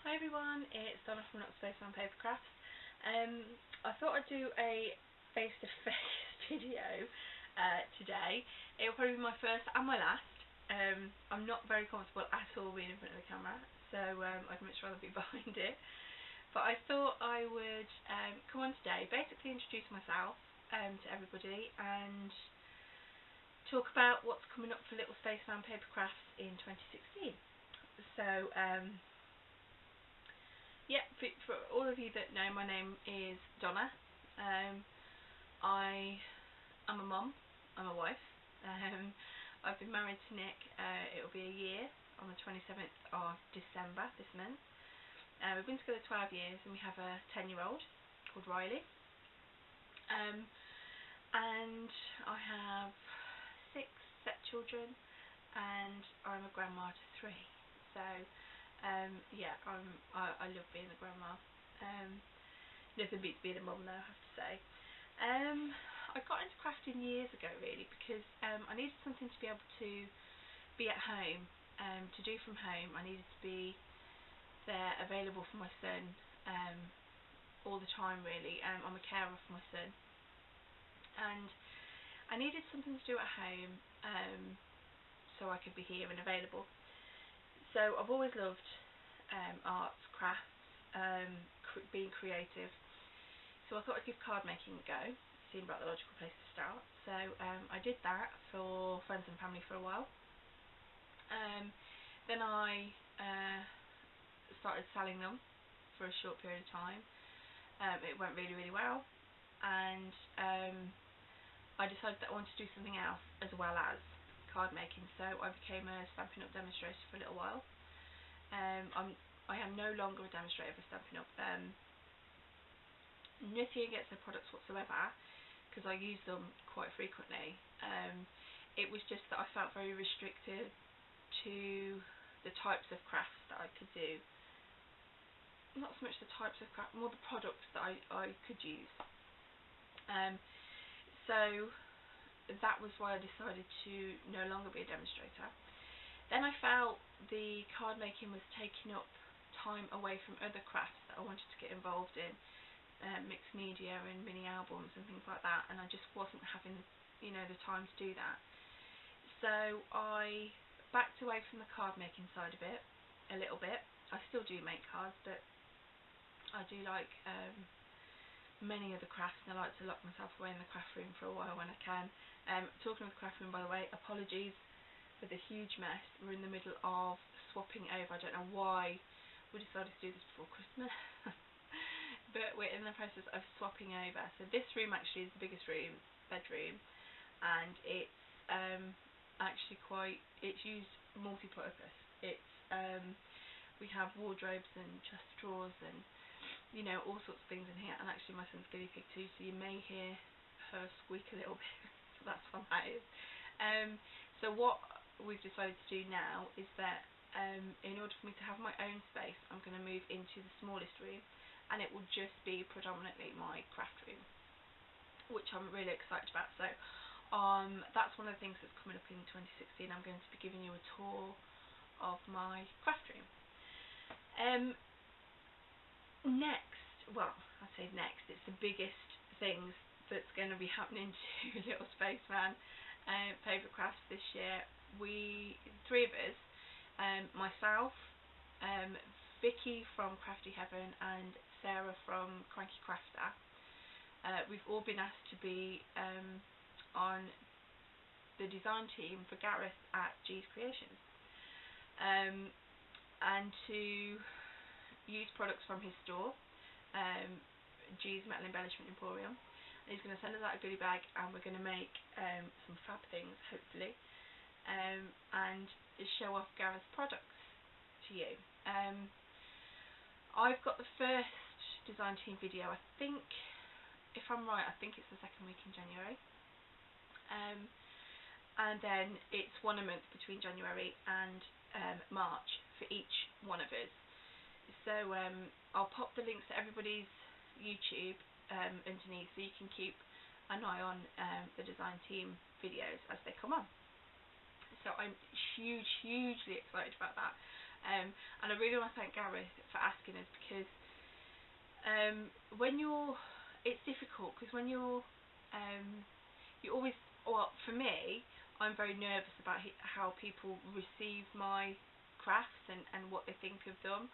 Hi everyone, it's Donna from Not Spaceman Paper Crafts. I thought I'd do a face-to-face video today. It will probably be my first and my last. I'm not very comfortable at all being in front of the camera, so I'd much rather be behind it. But I thought I would come on today, basically introduce myself to everybody and talk about what's coming up for Little Spaceman Paper Crafts in 2016. So, yeah, for all of you that know, my name is Donna. I am a mum, I'm a wife. I've been married to Nick, it'll be a year on the 27th of December this month. We've been together 12 years and we have a 10-year-old called Riley. And I have 6 stepchildren and I'm a grandma to 3. So yeah, I love being a grandma. Nothing beats being a mum though, I have to say. I got into crafting years ago really because I needed something to be able to be at home, to do from home. I needed to be there available for my son all the time really. I'm a carer for my son and I needed something to do at home so I could be here and available. So I've always loved arts, crafts, being creative. So I thought I'd give card making a go. It seemed like the logical place to start. So I did that for friends and family for a while. Then I started selling them for a short period of time. It went really, really well. And I decided that I wanted to do something else as well as card making, so I became a Stampin' Up demonstrator for a little while. I am no longer a demonstrator for Stampin' Up. Nothing against their products whatsoever, because I use them quite frequently. It was just that I felt very restricted to the types of crafts that I could do. Not so much the types of craft, more the products that I could use. So that was why I decided to no longer be a demonstrator. Then I felt the card making was taking up time away from other crafts that I wanted to get involved in, mixed media and mini albums and things like that, and I just wasn't having, the time to do that. So I backed away from the card making side of it a little bit. I still do make cards, but I do like many other crafts, and I like to lock myself away in the craft room for a while when I can. Talking of the craft room, by the way, apologies for the huge mess. We're in the middle of swapping over. I don't know why we decided to do this before Christmas, but we're in the process of swapping over. So this room actually is the biggest room, bedroom, and it's actually it's used multi-purpose. It's we have wardrobes and chest of drawers and all sorts of things in here, and actually my son's guinea pig too, so you may hear her squeak a little bit. So that's what that is. So what we've decided to do now is that in order for me to have my own space, I'm going to move into the smallest room, and it will just be predominantly my craft room, which I'm really excited about. So that's one of the things that's coming up in 2016. I'm going to be giving you a tour of my craft room. Next, it's the biggest things that's going to be happening to Little Spaceman Paper Crafts this year. Three of us, myself, Vicky from Crafty Heaven and Sarah from Cranky, we've all been asked to be on the design team for Gareth at G's Creations, and to use products from his store, G's Metal Embellishment Emporium. And he's going to send us out a goodie bag, and we're going to make some fab things, hopefully, and show off Gareth's products to you. I've got the first design team video, I think, if I'm right, I think it's the second week in January. And then it's one a month between January and March for each one of us. So I'll pop the links to everybody's YouTube underneath, so you can keep an eye on the design team videos as they come on. So I'm hugely excited about that. And I really want to thank Gareth for asking us, because when it's difficult, because when you always, well, for me, I'm very nervous about how people receive my crafts and what they think of them.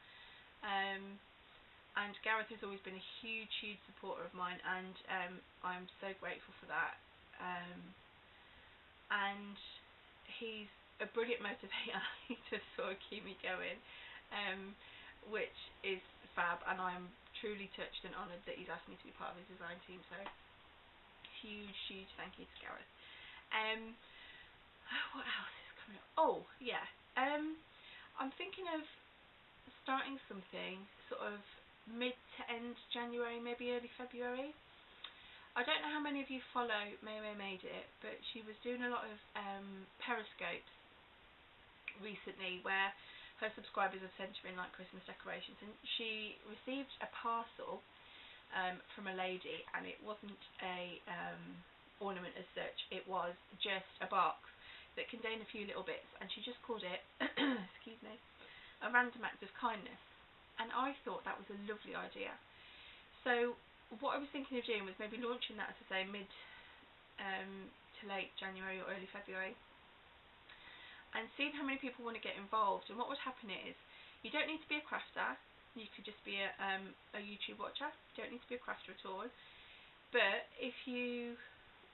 And Gareth has always been a huge supporter of mine, and I'm so grateful for that. And he's a brilliant motivator to sort of keep me going, which is fab, and I'm truly touched and honoured that he's asked me to be part of his design team. So huge thank you to Gareth. What else is coming up? Oh yeah, I'm thinking of starting something sort of mid to end January, maybe early February. I don't know how many of you follow May Made It, but she was doing a lot of periscopes recently where her subscribers have sent her in like Christmas decorations, and she received a parcel from a lady, and it wasn't a ornament as such, it was just a box that contained a few little bits, and she just called it excuse me, a random act of kindness. And I thought that was a lovely idea. So what I was thinking of doing was maybe launching that, as I say, mid to late January or early February, and seeing how many people want to get involved. And what would happen is, you don't need to be a crafter, you could just be a YouTube watcher, you don't need to be a crafter at all. But if you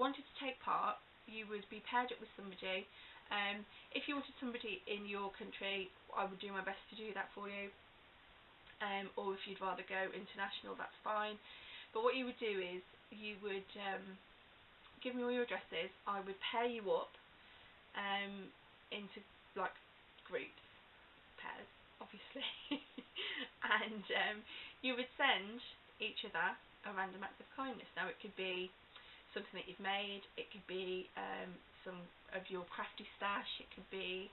wanted to take part, you would be paired up with somebody. If you wanted somebody in your country, I would do my best to do that for you. Or if you'd rather go international, that's fine. But what you would do is, you would give me all your addresses, I would pair you up into like groups, pairs obviously, and you would send each other a random act of kindness. Now it could be something that you've made, it could be some of your crafty stash, it could be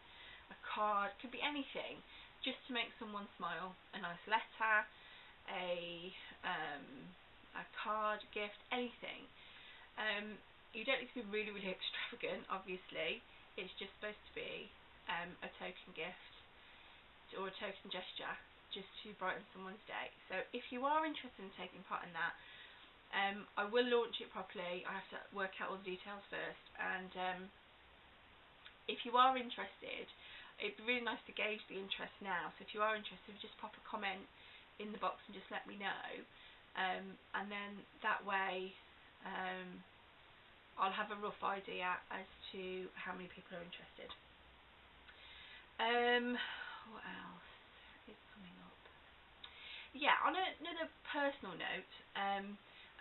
a card, it could be anything, just to make someone smile. A nice letter, a card, gift, anything. You don't need to be really extravagant, obviously. It's just supposed to be a token gift or a token gesture, just to brighten someone's day. So if you are interested in taking part in that, I will launch it properly. I have to work out all the details first, and if you are interested, it'd be really nice to gauge the interest now. So if you are interested, just pop a comment in the box and just let me know, and then that way I'll have a rough idea as to how many people are interested. What else is coming up? Yeah, on another personal note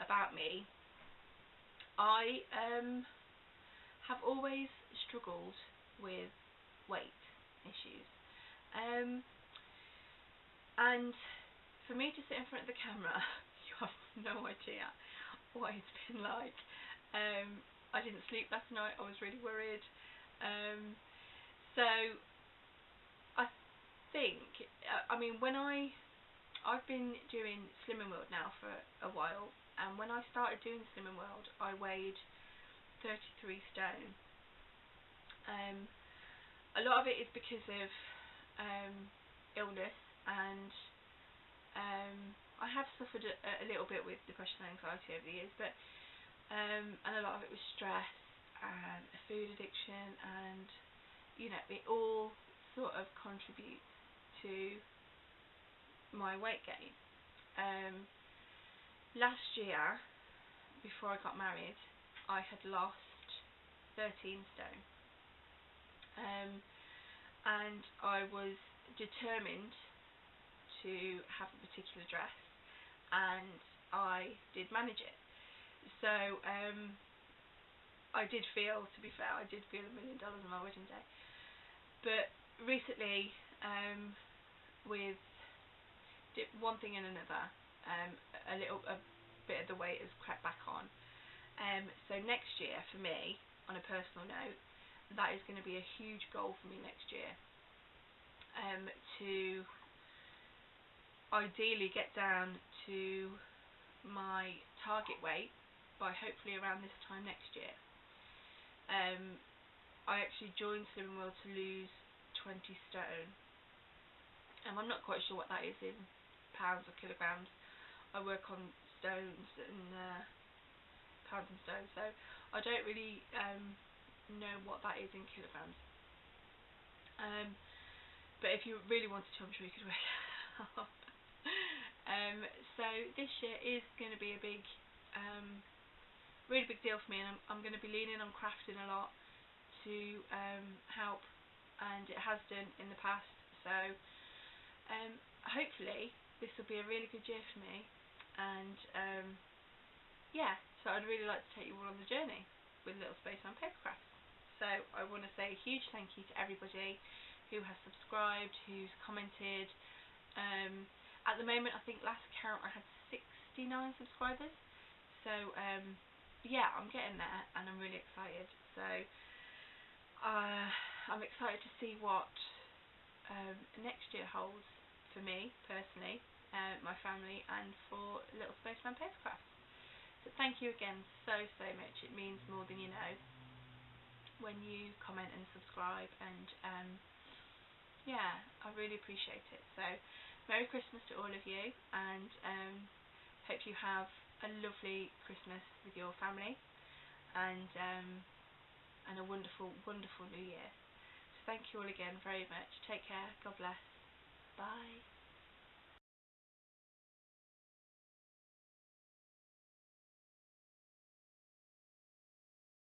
about me, I have always struggled with weight issues, and for me to sit in front of the camera, you have no idea what it's been like. I didn't sleep last night, I was really worried. So I think, I mean, when I've been doing Slimming World now for a while, and when I started doing Slimming World, I weighed 33 stone. A lot of it is because of illness, and I have suffered a little bit with depression and anxiety over the years, but and a lot of it was stress and a food addiction, and you know, it all sort of contributes to my weight gain. Last year, before I got married, I had lost 13 stone, and I was determined to have a particular dress, and I did manage it. So I did feel, to be fair, I did feel $1 million on my wedding day. But recently, with one thing and another, a bit of the weight has crept back on. So next year, for me, on a personal note, that is going to be a huge goal for me next year, to ideally get down to my target weight by hopefully around this time next year. I actually joined Slimming World to lose 20 stone, I'm not quite sure what that is in pounds or kilograms. I work on stones and pounds and stones, so I don't really know what that is in kilograms. But if you really wanted to, I'm sure you could work it out. So this year is going to be a big, really big deal for me, and I'm going to be leaning on crafting a lot to help, and it has done in the past. So hopefully this will be a really good year for me, and yeah, so I'd really like to take you all on the journey with Little Spaceman Paper Crafts. So I want to say a huge thank you to everybody who has subscribed, who's commented. At the moment, I think last count I had 69 subscribers. So yeah, I'm getting there, and I'm really excited. So I'm excited to see what next year holds for me personally, my family, and for Little Spaceman Paper Crafts. So thank you again so much. It means more than you know when you comment and subscribe, and yeah, I really appreciate it. So Merry Christmas to all of you, and hope you have a lovely Christmas with your family, and a wonderful New Year. So thank you all again very much. Take care. God bless. Bye.